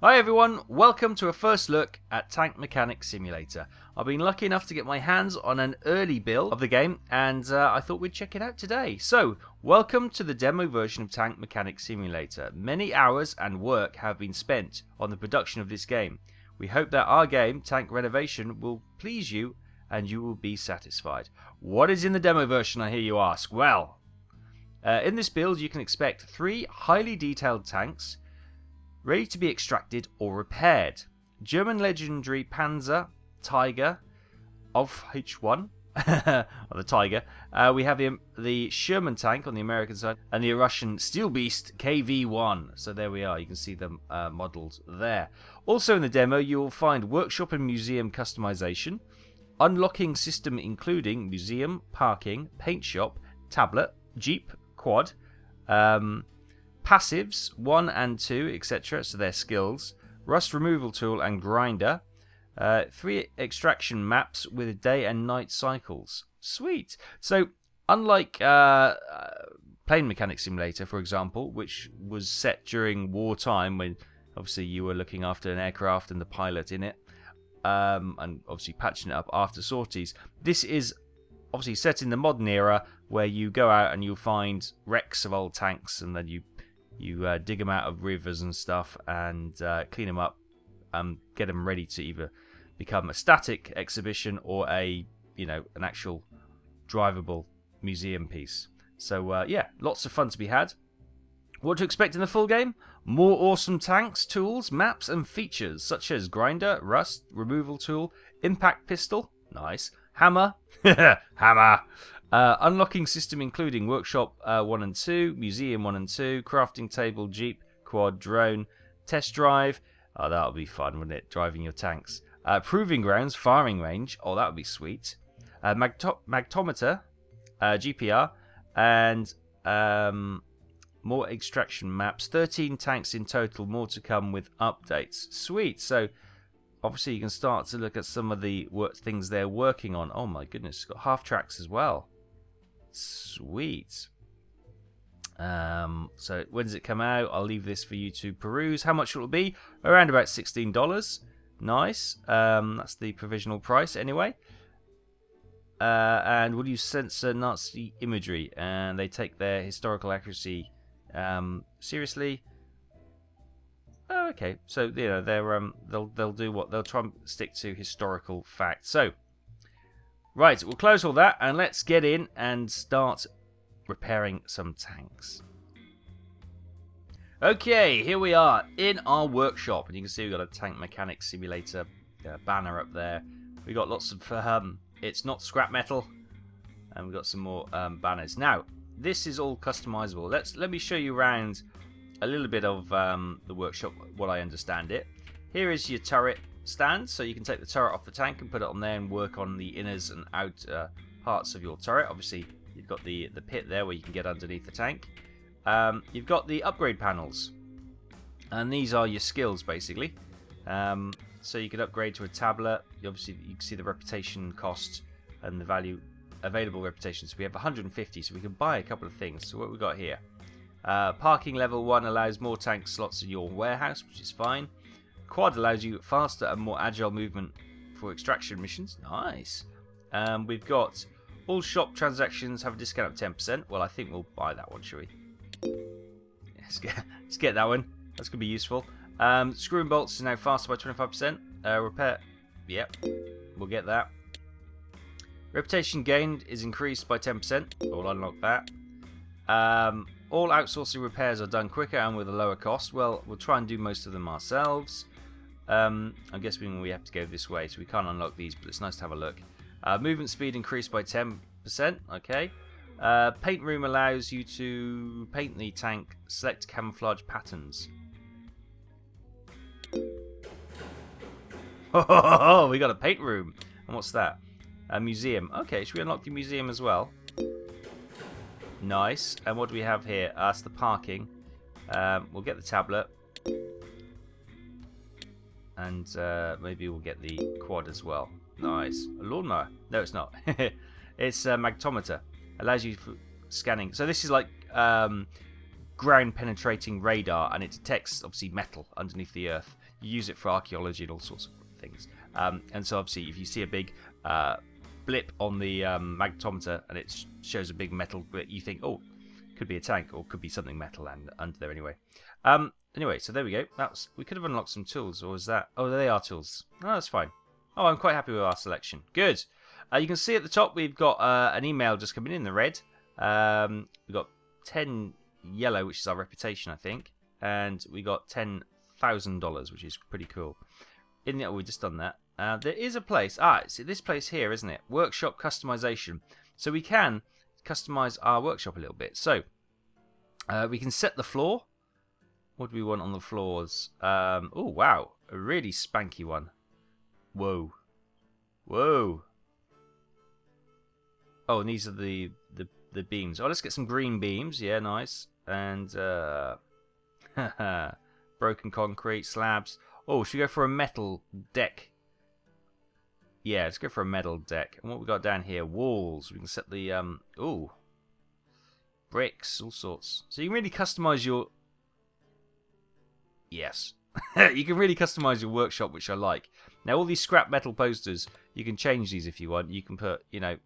Hi everyone, welcome to a first look at Tank Mechanic Simulator. I've been lucky enough to get my hands on an early build of the game and I thought we'd check it out today. So, welcome to the demo version of Tank Mechanic Simulator. Many hours and work have been spent on the production of this game. We hope that our game, Tank Renovation, will please you and you will be satisfied. What is in the demo version, I hear you ask? Well, in this build you can expect 3 highly detailed tanks ready to be extracted or repaired. German legendary Panzer Tiger of H1, or the Tiger. We have the Sherman tank on the American side, and the Russian Steel Beast KV-1. So there we are, you can see them modelled there. Also in the demo you will find workshop and museum customization, unlocking system including museum, parking, paint shop, tablet, jeep, quad, passives 1 and 2, etc. So their skills, rust removal tool and grinder, 3 extraction maps with day and night cycles. Sweet. So unlike Plane Mechanic Simulator, for example, which was set during wartime when obviously you were looking after an aircraft and the pilot in it, and obviously patching it up after sorties, this is obviously set in the modern era where you go out and you'll find wrecks of old tanks and then you dig them out of rivers and stuff and clean them up, get them ready to either become a static exhibition or an actual drivable museum piece. So yeah, lots of fun to be had. What to expect in the full game? More awesome tanks, tools, maps and features such as grinder, rust removal tool, impact pistol, nice, hammer, hammer. Unlocking system including workshop 1 and 2, museum 1 and 2, crafting table, jeep, quad, drone, test drive. Oh, that'll be fun, wouldn't it? Driving your tanks. Proving grounds, firing range. Oh, that would be sweet. Magtometer, GPR, and more extraction maps. 13 tanks in total. More to come with updates. Sweet. So obviously you can start to look at some of the things they're working on. Oh my goodness, it's got half tracks as well. Sweet. So when does it come out? I'll leave this for you to peruse. How much will it be? Around about $16. Nice. That's the provisional price anyway. And will you censor Nazi imagery? And they take their historical accuracy seriously. Oh, okay. So they'll do what they'll try and stick to historical facts. So. Right, we'll close all that and let's get in and start repairing some tanks. Okay, here we are in our workshop, and you can see we've got a Tank Mechanic Simulator banner up there. We've got lots of, it's not scrap metal, and we've got some more banners. Now, this is all customizable. Let me show you around a little bit of the workshop, what I understand it. Here is your turret stand, so you can take the turret off the tank and put it on there and work on the inners and outer parts of your turret. Obviously you've got the pit there where you can get underneath the tank. You've got the upgrade panels, and these are your skills basically. So you can upgrade to a tablet. Obviously you can see the reputation cost and the value available reputation. So we have 150, so we can buy a couple of things. So what we got here, parking level 1 allows more tank slots in your warehouse, which is fine. Quad allows you faster and more agile movement for extraction missions. Nice. We've got all shop transactions have a discount of 10%. Well, I think we'll buy that one, shall we? Let's get that one. That's going to be useful. Screw and bolts is now faster by 25%. Repair. Yep. We'll get that. Reputation gained is increased by 10%. We'll unlock that. All outsourcing repairs are done quicker and with a lower cost. Well, we'll try and do most of them ourselves. I'm guessing we have to go this way, so we can't unlock these, but it's nice to have a look. Movement speed increased by 10%. Okay. Paint room allows you to paint the tank, select camouflage patterns. Oh, we got a paint room. And what's that? A museum. Okay, should we unlock the museum as well? Nice. And what do we have here? That's the parking. We'll get the tablet. And maybe we'll get the quad as well. Nice. A lawnmower. No, it's not. It's a magtometer. Allows you for scanning. So this is like ground penetrating radar, and it detects obviously metal underneath the earth. You use it for archaeology and all sorts of things. And so obviously, if you see a big blip on the magnetometer and it shows a big metal bit, you think, oh, could be a tank or could be something metal and under there anyway. Anyway, so there we go. We could have unlocked some tools, or was that? Oh, they are tools. Oh, that's fine. Oh, I'm quite happy with our selection. Good. You can see at the top we've got an email just coming in the red. We've got 10 yellow, which is our reputation, I think, and we got $10,000, which is pretty cool. We've just done that. There is a place. It's this place here, isn't it? Workshop customization. So we can customize our workshop a little bit. So we can set the floor. What do we want on the floors? Oh, wow. A really spanky one. Whoa. Whoa. Oh, and these are the beams. Oh, let's get some green beams. Yeah, nice. And broken concrete, slabs. Oh, should we go for a metal deck? Yeah, let's go for a metal deck. And what we got down here? Walls. We can set the bricks, all sorts. So you can really customize your... Yes. You can really customize your workshop, which I like. Now, all these scrap metal posters, you can change these if you want. You can put, you know,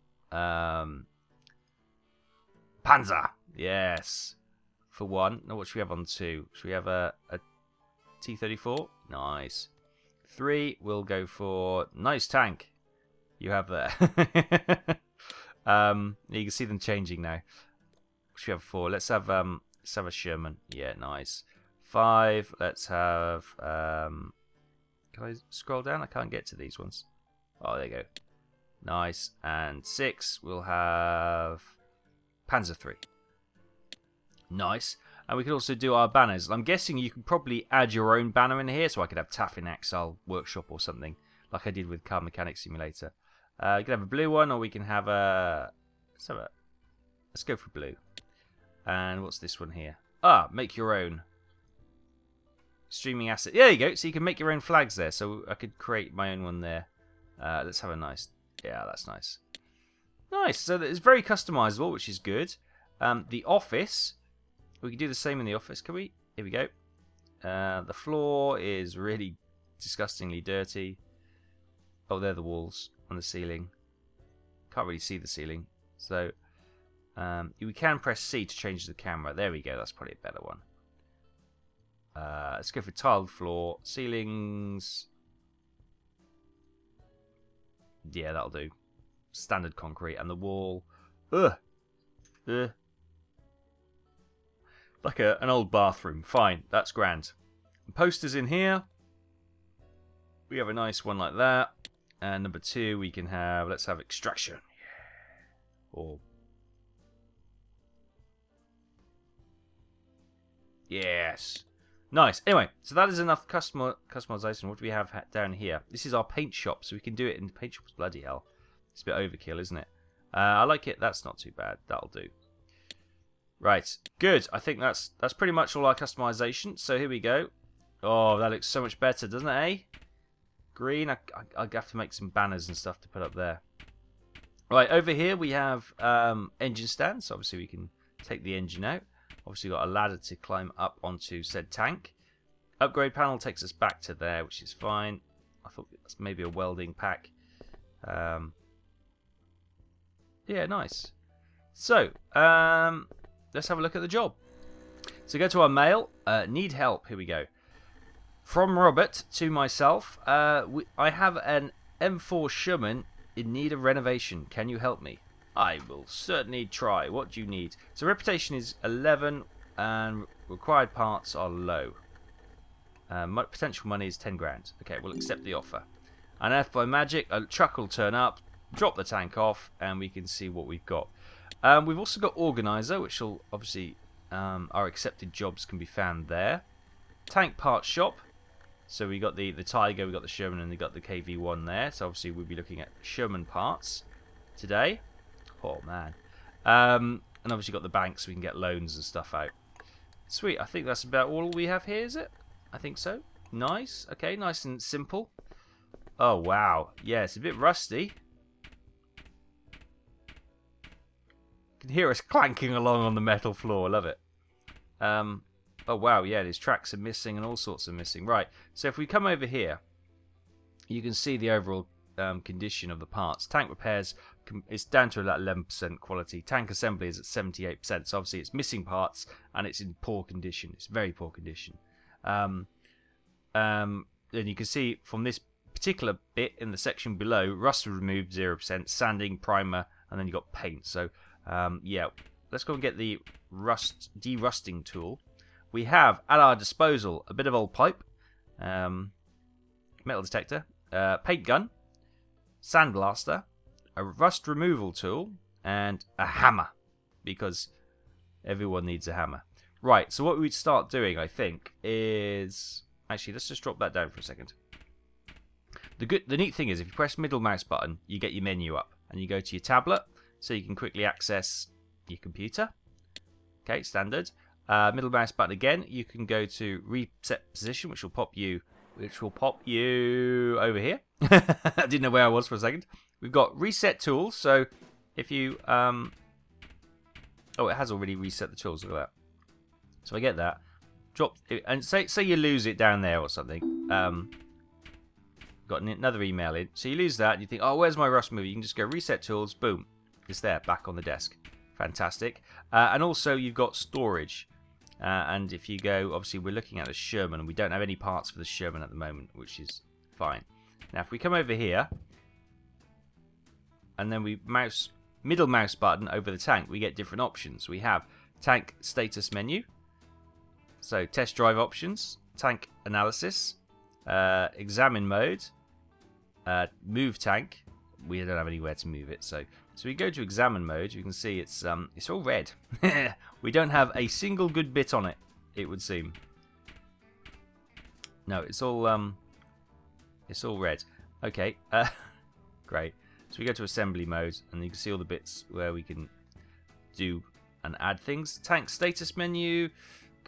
Panzer. Yes. For one. Now, what should we have on two? Should we have a T-34? Nice. 3, we'll go for nice tank you have there. You can see them changing now. What should we have 4? Let's have a Sherman. Yeah, nice. 5, let's have can I scroll down? I can't get to these ones. Oh, there you go. Nice. And 6, we'll have Panzer 3. Nice. And we could also do our banners. I'm guessing you could probably add your own banner in here, so I could have Taffin Axle Workshop or something, like I did with Car Mechanic Simulator. You can have a blue one, or we can have a... Let's go for blue. And what's this one here? Make your own. Streaming asset. There you go. So you can make your own flags there. So I could create my own one there. Let's have a nice... Yeah, that's nice. Nice. So it's very customizable, which is good. The office... We can do the same in the office, can we? Here we go. The floor is really disgustingly dirty. Oh, they're the walls on the ceiling. Can't really see the ceiling. So, we can press C to change the camera. There we go, that's probably a better one. Let's go for tiled floor. Ceilings. Yeah, that'll do. Standard concrete. And the wall. Ugh. Like an old bathroom. Fine, that's grand. Posters in here. We have a nice one like that. And number 2, we can have... Let's have extraction. Or... Yes. Nice. Anyway, so that is enough customization. What do we have down here? This is our paint shop, so we can do it in the paint shop's bloody hell. It's a bit overkill, isn't it? I like it. That's not too bad. That'll do. Right, good. I think that's pretty much all our customization. So here we go. Oh, that looks so much better, doesn't it, eh? Green. I'll have to make some banners and stuff to put up there. Right, over here we have engine stands. So obviously we can take the engine out. Obviously got a ladder to climb up onto said tank. Upgrade panel takes us back to there, which is fine. I thought that's maybe a welding pack. Yeah, nice. So, let's have a look at the job. So go to our mail. Need help. Here we go. From Robert to myself. I have an M4 Sherman in need of renovation. Can you help me? I will certainly try. What do you need? So reputation is 11 and required parts are low. Potential money is 10 grand. Okay, we'll accept the offer. And if by magic a truck will turn up, drop the tank off, and we can see what we've got. We've also got Organizer, which will obviously our accepted jobs can be found there. Tank Parts Shop. So we got the Tiger, we got the Sherman, and we got the KV1 there. So obviously we'll be looking at Sherman parts today. Oh man. And obviously got the bank, so we can get loans and stuff out. Sweet. I think that's about all we have here, is it? I think so. Nice. Okay, nice and simple. Oh wow. Yeah, it's a bit rusty. You can hear us clanking along on the metal floor. I love it. Oh wow, yeah, these tracks are missing and all sorts are missing. Right, so if we come over here, you can see the overall condition of the parts. Tank repairs, it's down to about 11% quality. Tank assembly is at 78%, so obviously it's missing parts and it's in poor condition. It's very poor condition. Then you can see from this particular bit in the section below, rust removed 0%, sanding, primer, and then you've got paint. So yeah, let's go and get the de-rusting tool. We have at our disposal a bit of old pipe, metal detector, paint gun, sandblaster, a rust removal tool, and a hammer, because everyone needs a hammer. Right, so what we'd start doing, I think, is... Actually, let's just drop that down for a second. The neat thing is, if you press middle mouse button, you get your menu up, and you go to your tablet, so you can quickly access your computer. Okay, standard. Middle mouse button again, you can go to reset position, which will pop you over here. I didn't know where I was for a second. We've got reset tools, so if you oh, it has already reset the tools. Look at that. So I get that. Drop it, and say you lose it down there or something. Got another email in, so you lose that, and you think, oh, where's my rust remover? You can just go reset tools, boom, it's there, back on the desk. Fantastic. And also you've got storage. And if you go, obviously we're looking at the Sherman, and we don't have any parts for the Sherman at the moment, which is fine. Now if we come over here, and then we middle mouse button over the tank, we get different options. We have tank status menu, so test drive options, tank analysis, examine mode, move tank. We don't have anywhere to move it, so we go to examine mode. You can see it's all red. We don't have a single good bit on it, it would seem. No, it's all red. Okay, great. So we go to assembly mode, and you can see all the bits where we can do and add things. Tank status menu.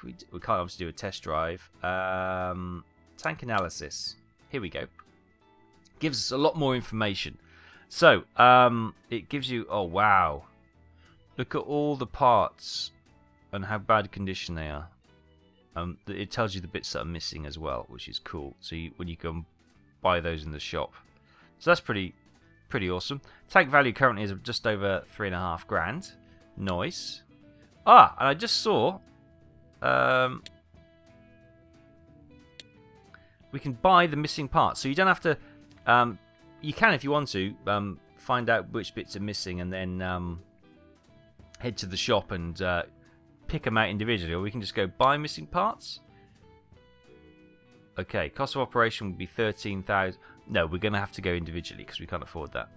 We can't obviously do a test drive. Tank analysis. Here we go. Gives us a lot more information. So, it gives you... Oh, wow. Look at all the parts and how bad condition they are. It tells you the bits that are missing as well, which is cool. So when you go and buy those in the shop. So that's pretty awesome. Tank value currently is just over 3.5 grand. Nice. Ah, and I just saw... we can buy the missing parts. So you don't have to... you can, if you want to, find out which bits are missing and then head to the shop and pick them out individually, or we can just go buy missing parts. Okay, cost of operation would be 13,000. No, we're going to have to go individually because we can't afford that.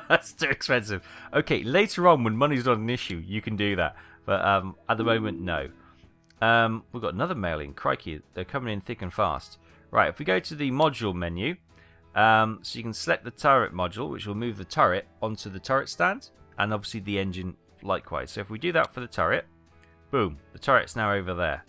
That's too expensive. Okay, later on when money's not an issue, you can do that. But at the moment, no. We've got another mailing. Crikey, they're coming in thick and fast. Right, if we go to the module menu, so you can select the turret module, which will move the turret onto the turret stand, and obviously the engine likewise. So if we do that for the turret, boom, the turret's now over there.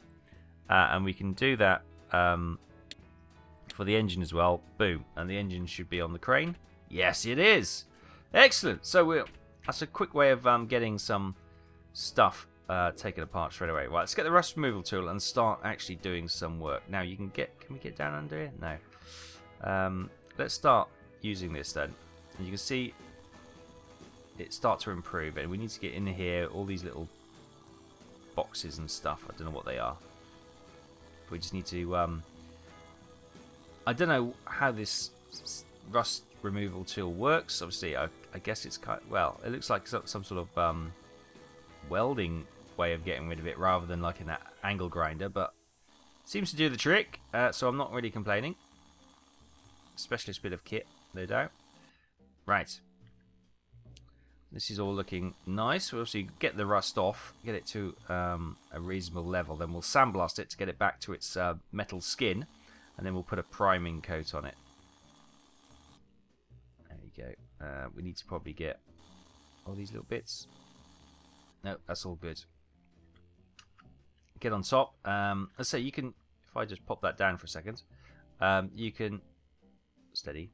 And we can do that for the engine as well, boom, and the engine should be on the crane. Yes, it is. Excellent. So that's a quick way of getting some stuff taken apart straight away. Right, let's get the rust removal tool and start actually doing some work. Now you can we get down under here? No. Let's start using this then. And you can see it start to improve, and we need to get in here, all these little boxes and stuff. I don't know what they are. We just need to I don't know how this rust removal tool works. Obviously I guess it's well, it looks like some sort of welding way of getting rid of it rather than like an angle grinder, but seems to do the trick, so I'm not really complaining. Specialist bit of kit, no doubt. Right, this is all looking nice. We'll obviously get the rust off, get it to a reasonable level, then we'll sandblast it to get it back to its metal skin, and then we'll put a priming coat on it. There you go. We need to probably get all these little bits. No, that's all good. Get on top. Let's say you can, if I just pop that down for a second, you can, steady,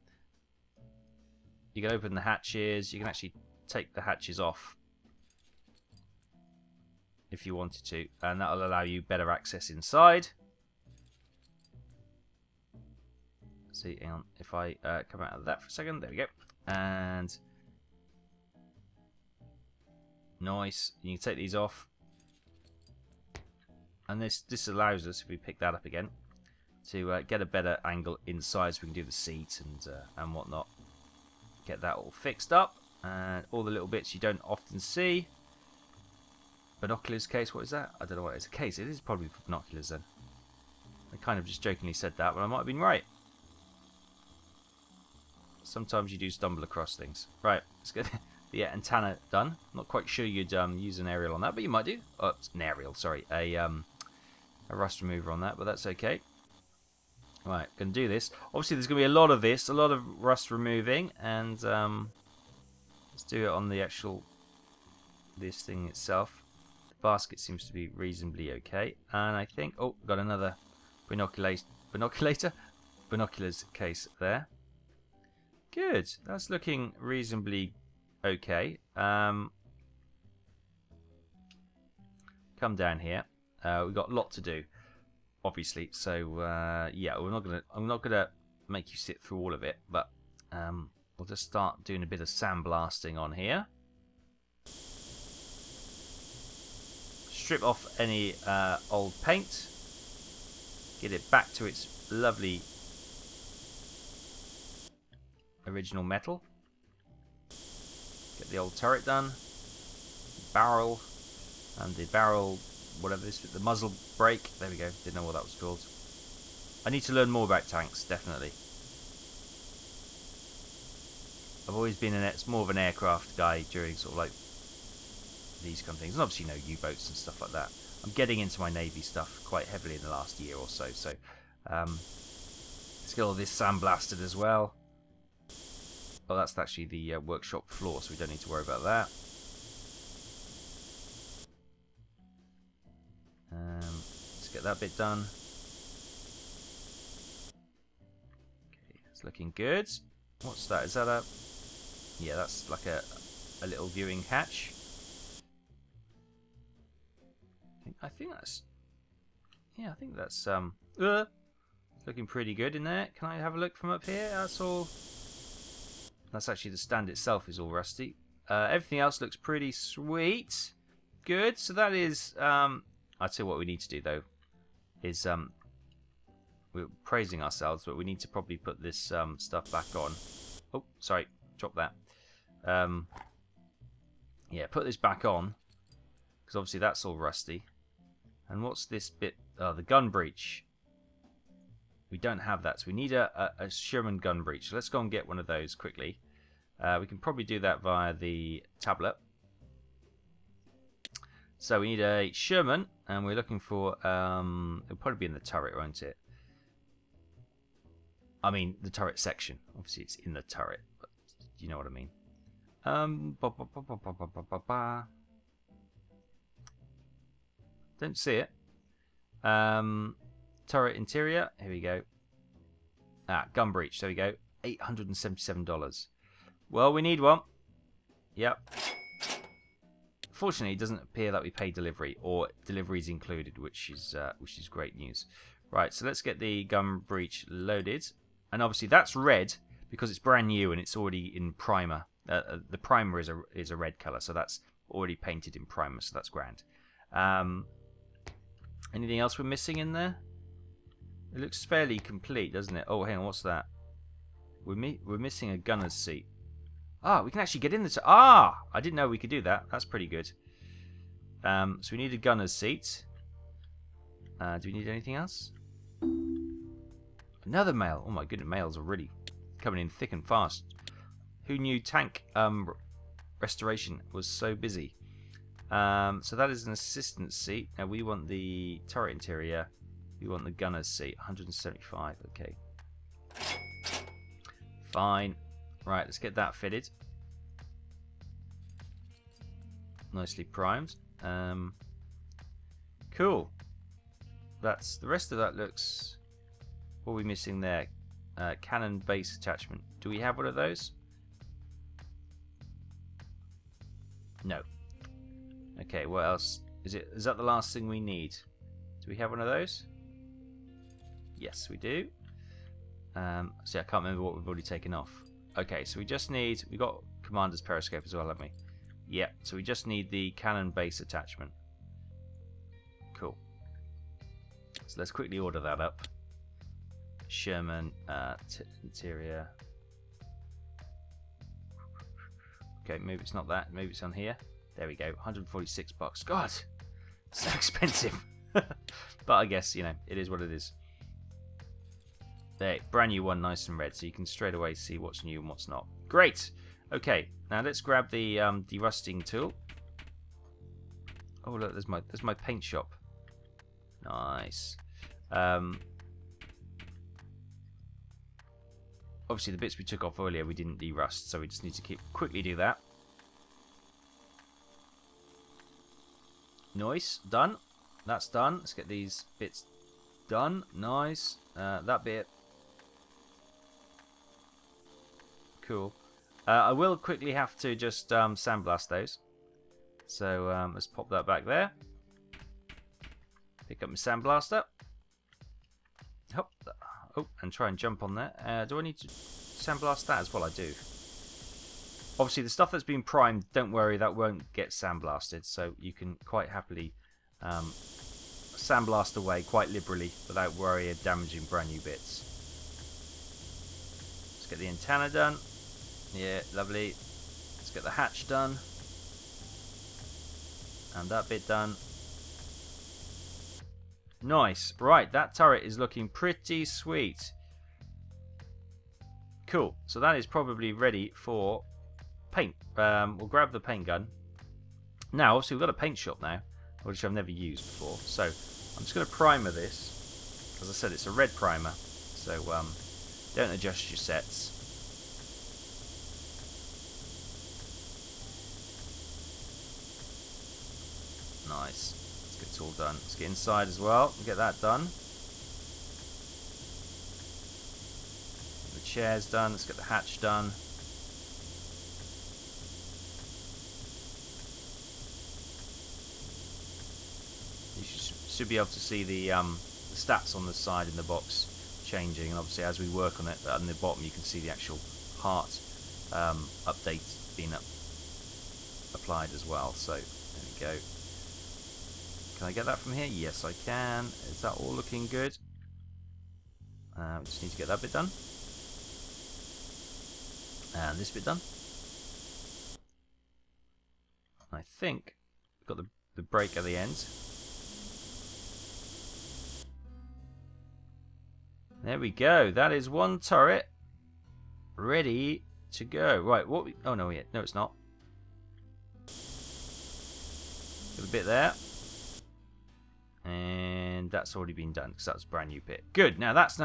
you can open the hatches, you can actually take the hatches off if you wanted to, and that'll allow you better access inside. See, hang on, if I come out of that for a second, there we go, and nice. You can take these off, and this allows us, if we pick that up again, to get a better angle inside, so we can do the seat and whatnot. Get that all fixed up, and all the little bits you don't often see. Binoculars case, what is that? I don't know what it is. A case, it is probably for binoculars then. I kind of just jokingly said that, but I might have been right. Sometimes you do stumble across things. Right, let's get the antenna done. Not quite sure you'd use an aerial on that, but you might do. Oh, it's an aerial, sorry. A rust remover on that, but that's okay. Right, gonna do this. Obviously, there's gonna be a lot of this, a lot of rust removing, and let's do it on the actual this thing itself. The basket seems to be reasonably okay, and I think got another binoculars case there. Good, that's looking reasonably okay. Come down here. We've got a lot to do, obviously. So yeah, I'm not gonna make you sit through all of it, but we'll just start doing a bit of sandblasting on here. Strip off any old paint. Get it back to its lovely original metal. Get the old turret done. Barrel. And the barrel, whatever this, the muzzle brake. There we go. Didn't know what that was called. I need to learn more about tanks, definitely. I've always been more of an aircraft guy during sort of like these kind of things. And obviously, U-boats and stuff like that. I'm getting into my Navy stuff quite heavily in the last year or so. So let's get all this sandblasted as well. Oh, that's actually the workshop floor, so we don't need to worry about that. Let's get that bit done. Okay, it's looking good. What's that? Is that a... Yeah, that's like a little viewing hatch. I think that's... Yeah, I think that's looking pretty good in there. Can I have a look from up here? That's all... That's actually the stand itself is all rusty. Everything else looks pretty sweet. Good. So that is... I'll tell you what we need to do, though, is... we're praising ourselves, but we need to probably put this stuff back on. Oh, sorry. Drop that. Yeah, put this back on, because obviously that's all rusty. And what's this bit? Oh, the gun breech. We don't have that, so we need a Sherman gun breech. So let's go and get one of those quickly. We can probably do that via the tablet. So we need a Sherman, and we're looking for... it'll probably be in the turret, won't it? I mean, the turret section. Obviously, it's in the turret, but you know what I mean. Don't see it. Turret interior. Here we go. Gun breech. There we go. $877. Well, we need one. Yep. Fortunately, it doesn't appear that we pay delivery, or delivery is included, which is great news. Right, so let's get the gun breech loaded, and obviously that's red because it's brand new and it's already in primer. The primer is a red color, so that's already painted in primer, so that's grand. Anything else we're missing in there? It looks fairly complete, doesn't it? Oh, hang on, what's that? We're missing a gunner's seat. We can actually get in the... I didn't know we could do that. That's pretty good. So we need a gunner's seat. Do we need anything else? Another mail. Oh my goodness, mails are really coming in thick and fast. Who knew tank restoration was so busy? So that is an assistant seat. Now we want the turret interior. We want the gunner's seat. 175. Okay. Fine. Right, let's get that fitted. Nicely primed. Cool. That's the rest of that looks... What are we missing there? Cannon base attachment. Do we have one of those? No. Okay, what else? Is that the last thing we need? Do we have one of those? Yes, we do. See, I can't remember what we've already taken off. Okay, so we got Commander's periscope as well, haven't we? Yep, so we just need the cannon base attachment. Cool. So let's quickly order that up. Sherman, interior. Okay, maybe it's not that. Maybe it's on here. There we go. $146. God, so expensive. But I guess, you know, it is what it is. There, brand new one, nice and red, so you can straight away see what's new and what's not. Great. Okay, now let's grab the derusting tool. Oh look, there's my paint shop. Nice. Obviously, the bits we took off earlier we didn't derust, so we just need to quickly do that. Nice, done. That's done. Let's get these bits done. Nice. That bit. Cool. I will quickly have to just sandblast those. So let's pop that back there. Pick up my sandblaster. Oh, and try and jump on there. Do I need to sandblast that as well? I do. Obviously, the stuff that's been primed, don't worry, that won't get sandblasted. So you can quite happily sandblast away quite liberally without worry of damaging brand new bits. Let's get the antenna done. Yeah, lovely. Let's get the hatch done. And that bit done. Nice. Right, that turret is looking pretty sweet. Cool. So that is probably ready for paint. We'll grab the paint gun. Now, obviously, we've got a paint shop now, which I've never used before. So I'm just going to primer this. As I said, it's a red primer. So don't adjust your sets. Nice. Let's get it all done. Let's get inside as well. Get that done. The chair's done. Let's get the hatch done. You should be able to see the stats on the side in the box changing, and obviously as we work on it, on the bottom you can see the actual part update being applied as well. So there we go. Can I get that from here? Yes, I can. Is that all looking good? We just need to get that bit done. And this bit done. I think we've got the brake at the end. There we go. That is one turret ready to go. Right, oh no, no it's not. Got a bit there. And that's already been done because that's a brand new bit. Good. Now that's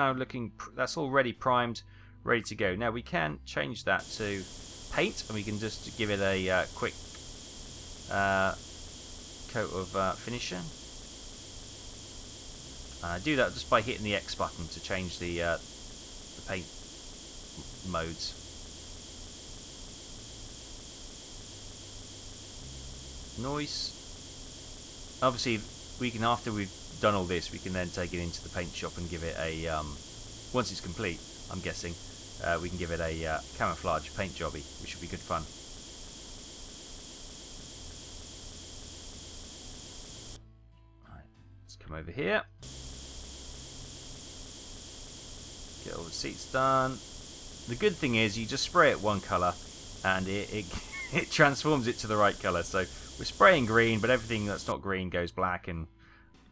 that's already primed, ready to go. Now we can change that to paint, and we can just give it a quick coat of finisher. Do that just by hitting the X button to change the paint modes. Nice. Obviously, we can, after we've done all this, we can then take it into the paint shop and give it a once it's complete, I'm guessing, we can give it a camouflage paint jobby, which would be good fun. Right, let's come over here, get all the seats done. The good thing is you just spray it one colour and it transforms it to the right colour. So we're spraying green, but everything that's not green goes black and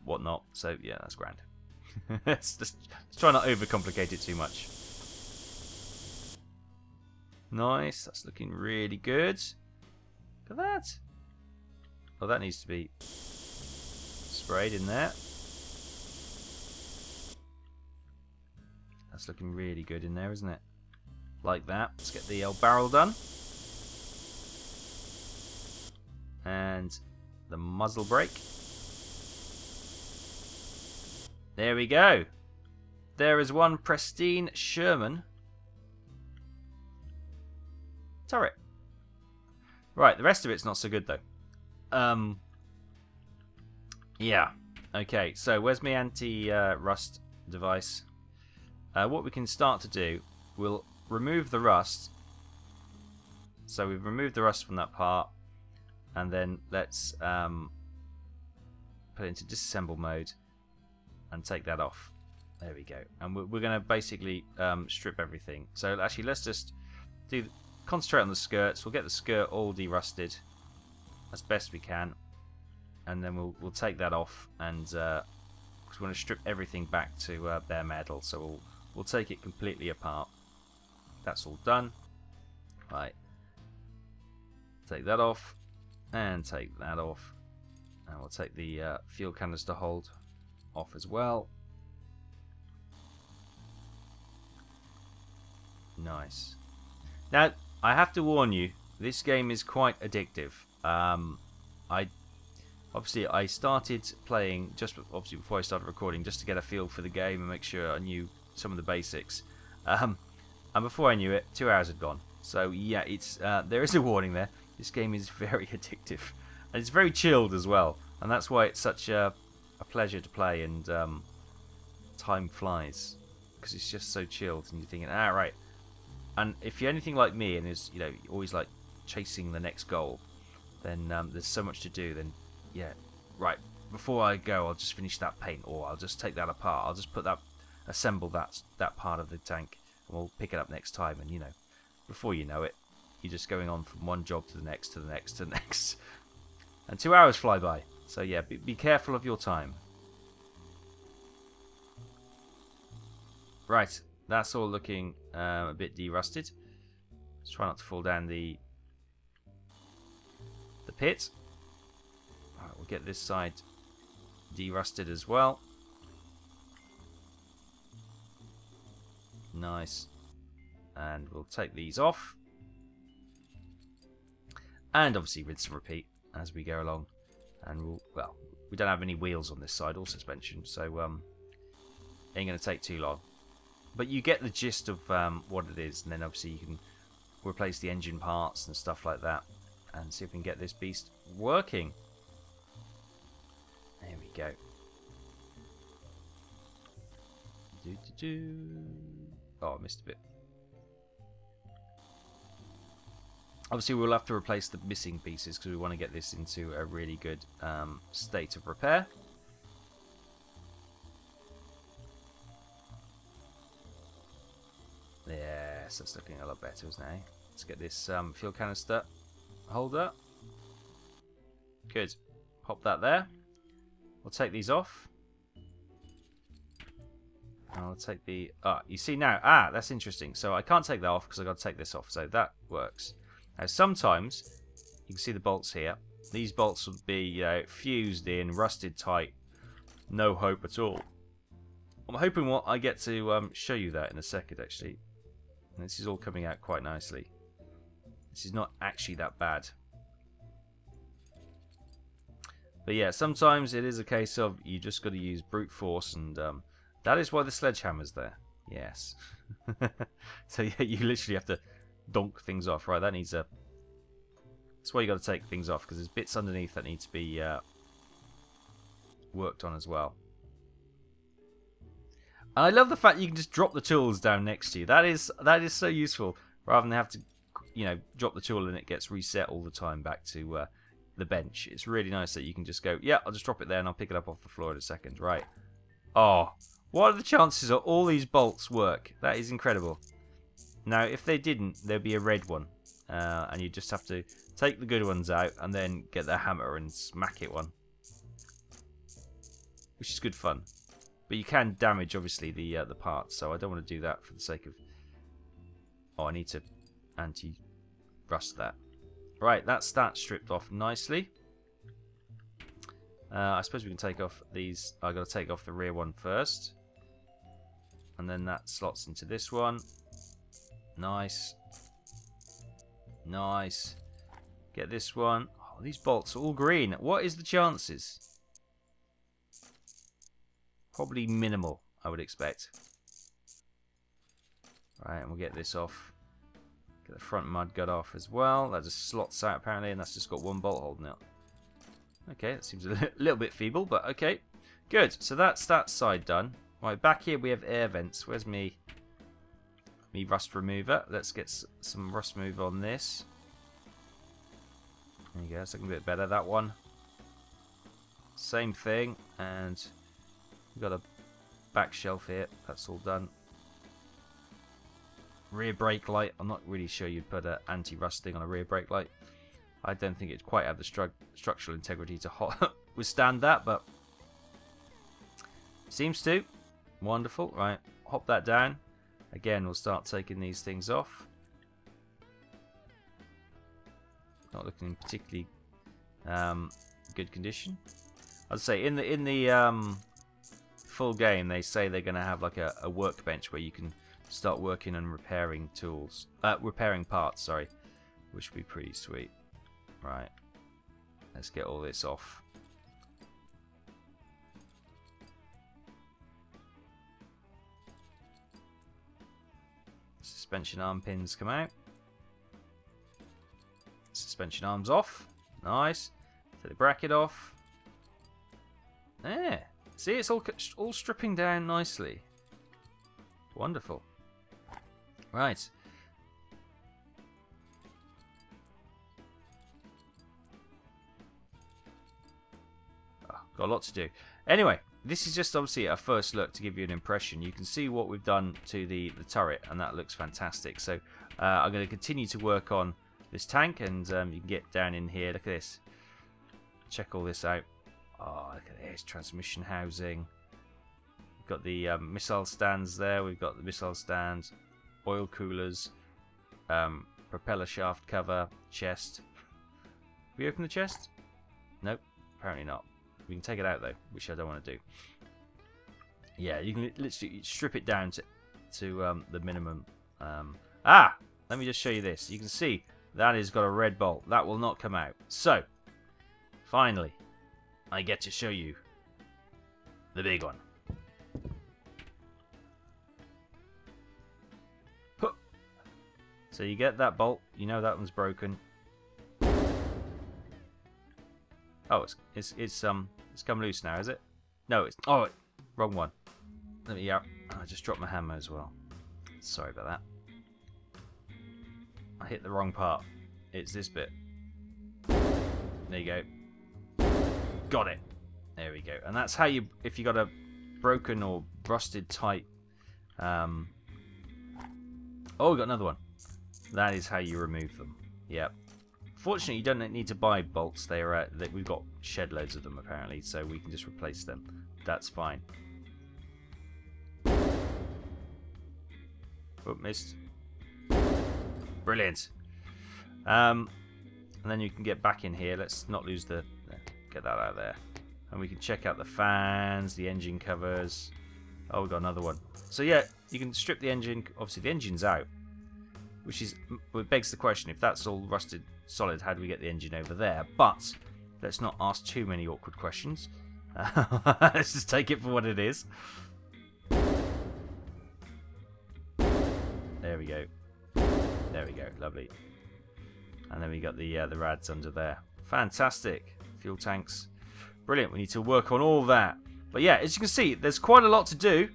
whatnot. So yeah, that's grand. let's try not overcomplicate it too much. Nice, that's looking really good. Look at that. Oh, that needs to be sprayed in there. That's looking really good in there, isn't it? Like that. Let's get the old barrel done. And the muzzle brake. There we go. There is one pristine Sherman turret. Right, the rest of it's not so good though. Yeah. Okay, so where's my anti-rust device? What we can start to do, we'll remove the rust. So we've removed the rust from that part, and then let's put it into disassemble mode and take that off. There we go. And we're going to basically strip everything. So actually, let's just concentrate on the skirts. We'll get the skirt all derusted as best we can, and then we'll take that off, and because we want to strip everything back to bare metal. So we'll take it completely apart. That's all done. Right. Take that off, and take that off, and we'll take the fuel canister hold off as well. Nice. Now I have to warn you, this game is quite addictive. I started playing just obviously before I started recording, just to get a feel for the game and make sure I knew some of the basics. And before I knew it, 2 hours had gone. So yeah, it's there is a warning there. This game is very addictive, and it's very chilled as well, and that's why it's such a pleasure to play, and time flies because it's just so chilled, and you're thinking, right. And if you're anything like me, and is always like chasing the next goal, then there's so much to do. Then yeah, right. Before I go, I'll just finish that paint, or I'll just take that apart. I'll just assemble that part of the tank, and we'll pick it up next time. And before you know it, you're just going on from one job to the next, to the next, to the next. And 2 hours fly by. So yeah, be careful of your time. Right, that's all looking a bit derusted. Let's try not to fall down the pit. Alright, we'll get this side derusted as well. Nice. And we'll take these off. And obviously rinse and repeat as we go along. And we don't have any wheels on this side or suspension, so ain't going to take too long. But you get the gist of what it is, and then obviously you can replace the engine parts and stuff like that, and see if we can get this beast working. There we go. Oh, I missed a bit. Obviously, we'll have to replace the missing pieces because we want to get this into a really good state of repair. Yes, that's looking a lot better, isn't it? Let's get this fuel canister holder. Good. Pop that there. We'll take these off. I'll take the... you see now... that's interesting. So I can't take that off because I've got to take this off. So that works. Now, sometimes, you can see the bolts here. These bolts would be fused in, rusted tight. No hope at all. I'm hoping I get to show you that in a second, actually. And this is all coming out quite nicely. This is not actually that bad. But yeah, sometimes it is a case of you just got to use brute force, and that is why the sledgehammer's there. Yes. So yeah, you literally have to donk things off. Right, that needs a... That's why you got to take things off, because there's bits underneath that need to be worked on as well. And I love the fact you can just drop the tools down next to you. That is so useful, rather than have to, drop the tool and it gets reset all the time back to the bench. It's really nice that you can just go, yeah, I'll just drop it there and I'll pick it up off the floor in a second. Right. Oh, what are the chances that all these bolts work? That is incredible. Now, if they didn't, there'd be a red one. And you just have to take the good ones out and then get the hammer and smack it one. Which is good fun. But you can damage, obviously, the parts, so I don't want to do that for the sake of... Oh, I need to anti-rust that. Right, that's that stripped off nicely. I suppose we can take off these... I've got to take off the rear one first. And then that slots into this one. Nice. Nice. Get this one. Oh, these bolts are all green. What is the chances? Probably minimal, I would expect. Right, and we'll get this off. Get the front mud guard off as well. That just slots out apparently, and that's just got one bolt holding it. Okay, that seems a little bit feeble, but okay. Good, so that's that side done. Right, back here we have air vents. Where's me rust remover? Let's get some rust remover on this. There you go, that's looking a bit better, that one. Same thing, and we've got a back shelf here. That's all done. Rear brake light. I'm not really sure you'd put an anti-rust thing on a rear brake light. I don't think it'd quite have the structural integrity to withstand that, but seems to. Wonderful. Right, hop that down. Again, we'll start taking these things off. Not looking in particularly good condition. I'd say in the full game, they say they're going to have like a workbench where you can start working on repairing tools, repairing parts. Sorry, which would be pretty sweet. Right, let's get all this off. Suspension arm pins come out. Suspension arms off. Nice. Take the bracket off. There. See, it's all stripping down nicely. Wonderful. Right. Oh, got a lot to do. Anyway, this is just obviously a first look to give you an impression. You can see what we've done to the turret, and that looks fantastic. So I'm going to continue to work on this tank, and you can get down in here. Look at this. Check all this out. Oh, look at this. Transmission housing. We've got the missile stands there. We've got the missile stands. Oil coolers. Propeller shaft cover. Chest. Have we opened the chest? Nope. Apparently not. We can take it out though, which I don't want to do. Yeah, you can literally strip it down to the minimum. Let me just show you this. You can see that has got a red bolt. That will not come out. So, finally, I get to show you the big one. So you get that bolt. You know that one's broken. Oh, it's come loose now, is it? No, it's wrong one. Let me I just dropped my hammer as well. Sorry about that. I hit the wrong part. It's this bit. There you go. Got it. There we go. And that's how you, if you got a broken or rusted type. Oh, we got another one. That is how you remove them. Yep. Fortunately, you don't need to buy bolts. We've got shed loads of them apparently, so we can just replace them. That's fine. Oh, missed. Brilliant. And then you can get back in here. Let's not lose the... Get that out of there. And we can check out the fans, the engine covers. Oh, we've got another one. So yeah, you can strip the engine. Obviously, the engine's out. Which begs the question, if that's all rusted solid, how do we get the engine over there? But let's not ask too many awkward questions. Let's just take it for what it is. There we go. There we go. Lovely. And then we got the rads under there. Fantastic. Fuel tanks. Brilliant. We need to work on all that. But yeah, as you can see, there's quite a lot to do.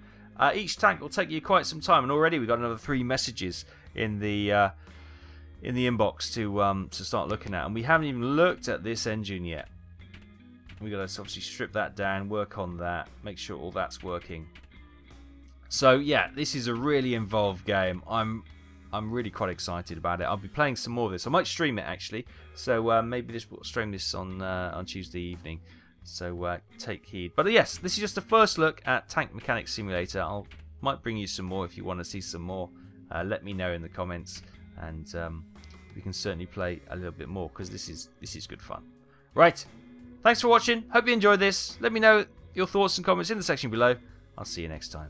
Each tank will take you quite some time, and already we've got another 3 messages in the inbox to start looking at, and we haven't even looked at this engine yet. We got to obviously strip that down, work on that, make sure all that's working. So yeah, this is a really involved game. I'm really quite excited about it. I'll be playing some more of this. I might stream it actually, so maybe we'll stream this on Tuesday evening. So take heed. But yes, this is just a first look at Tank Mechanics Simulator. Might bring you some more if you want to see some more. Let me know in the comments, and we can certainly play a little bit more, because this is good fun. Right, thanks for watching. Hope you enjoyed this. Let me know your thoughts and comments in the section below. I'll see you next time.